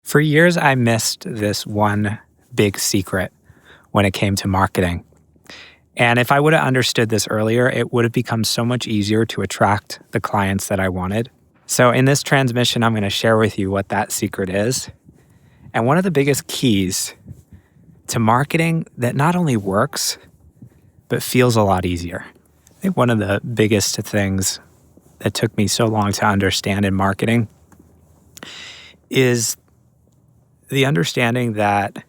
For years, I missed this one big secret when it came to marketing. And if I would have understood this earlier, it would have become so much easier to attract the clients that I wanted. So in this transmission, I'm going to share with you what that secret is. And one of the biggest keys to marketing that not only works, but feels a lot easier. I think one of the biggest things that took me so long to understand in marketing is the understanding that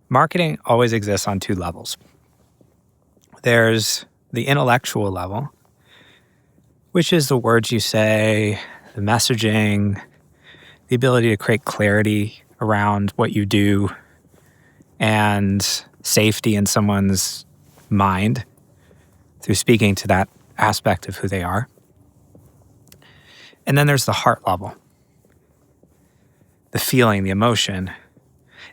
marketing always exists on two levels. There's the intellectual level, which is the words you say, the messaging, the ability to create clarity around what you do, and safety in someone's mind through speaking to that aspect of who they are. And then there's the heart level, the feeling, the emotion,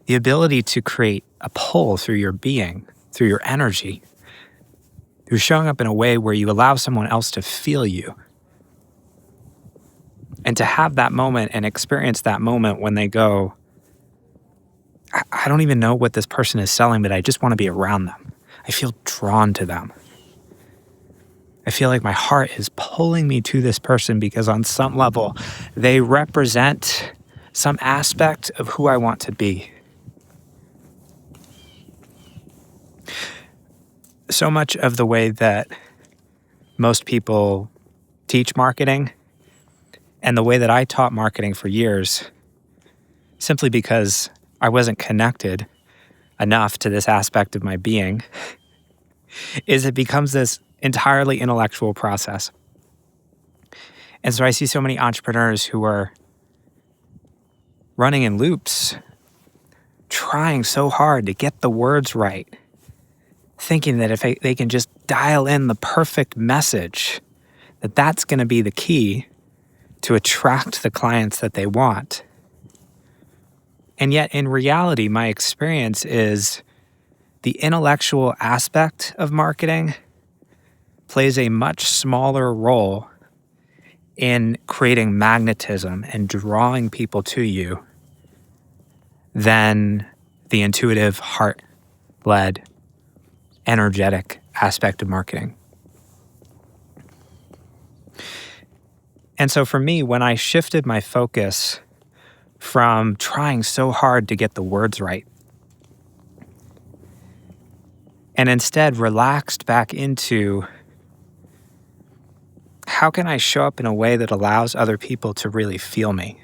the ability to create a pull through your being, through your energy. You're showing up in a way where you allow someone else to feel you. And to have that moment and experience that moment when they go, I don't even know what this person is selling, but I just want to be around them. I feel drawn to them. I feel like my heart is pulling me to this person because on some level, they represent some aspect of who I want to be. So much of the way that most people teach marketing and the way that I taught marketing for years, simply because I wasn't connected enough to this aspect of my being, is it becomes this entirely intellectual process. And so I see so many entrepreneurs who are running in loops, trying so hard to get the words right, thinking that if they can just dial in the perfect message, that's going to be the key to attract the clients that they want. And yet in reality, my experience is the intellectual aspect of marketing plays a much smaller role in creating magnetism and drawing people to you than the intuitive, heart-led, energetic aspect of marketing. And so for me, when I shifted my focus from trying so hard to get the words right and instead relaxed back into how can I show up in a way that allows other people to really feel me?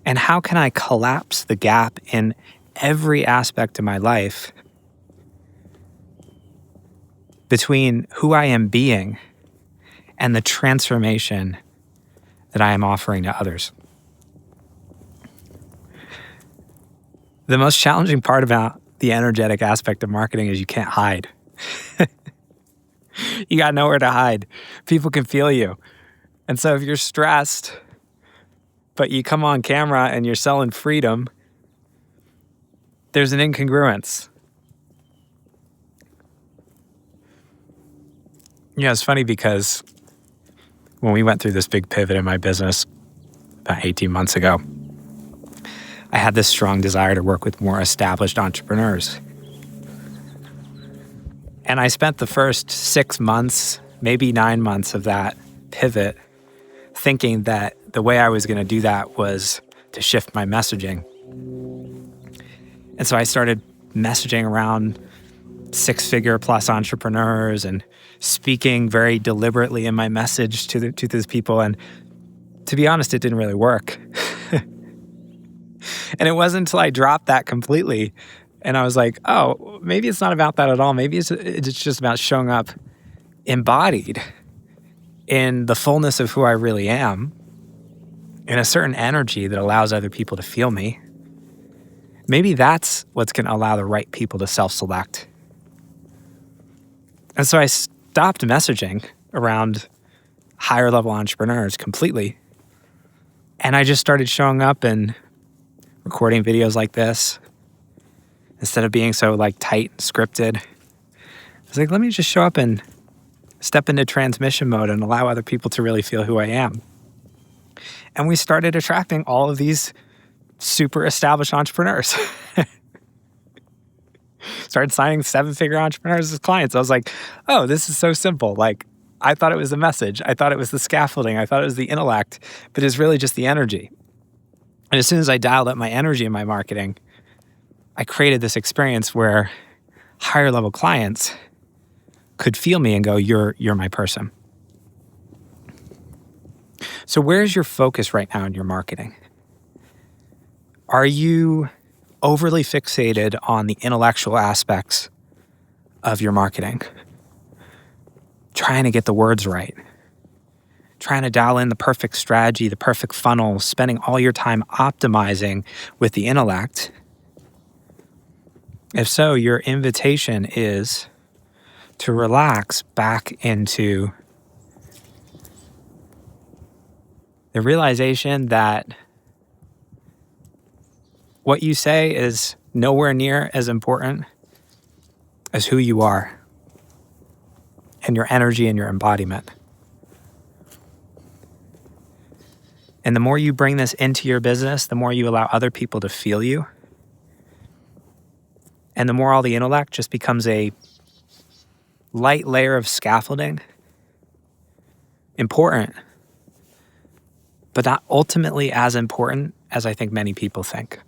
And how can I collapse the gap in every aspect of my life between who I am being and the transformation that I am offering to others? The most challenging part about the energetic aspect of marketing is you can't hide. You got nowhere to hide. People can feel you. And so if you're stressed, but you come on camera and you're selling freedom, there's an incongruence. It's funny because when we went through this big pivot in my business about 18 months ago, I had this strong desire to work with more established entrepreneurs. And I spent the first 6 months, maybe 9 months of that pivot thinking that the way I was going to do that was to shift my messaging. And so I started messaging around 6-figure plus entrepreneurs and speaking very deliberately in my message to these people. And to be honest, it didn't really work. And it wasn't until I dropped that completely and I was like, oh, maybe it's not about that at all. Maybe it's just about showing up embodied in the fullness of who I really am, in a certain energy that allows other people to feel me. Maybe that's what's going to allow the right people to self-select. And so I stopped messaging around higher level entrepreneurs completely. And I just started showing up and recording videos like this. Instead of being so tight and scripted, I was like, let me just show up and step into transmission mode and allow other people to really feel who I am. And we started attracting all of these super established entrepreneurs. Started signing 7-figure entrepreneurs as clients. I was like, oh, this is so simple. Like, I thought it was the message. I thought it was the scaffolding. I thought it was the intellect, but it's really just the energy. And as soon as I dialed up my energy in my marketing, I created this experience where higher level clients could feel me and go, you're my person. So where's your focus right now in your marketing? Are you overly fixated on the intellectual aspects of your marketing? Trying to get the words right, trying to dial in the perfect strategy, the perfect funnel, spending all your time optimizing with the intellect? If so, your invitation is to relax back into the realization that what you say is nowhere near as important as who you are and your energy and your embodiment. And the more you bring this into your business, the more you allow other people to feel you. And the more all the intellect just becomes a light layer of scaffolding. Important, but not ultimately as important as I think many people think.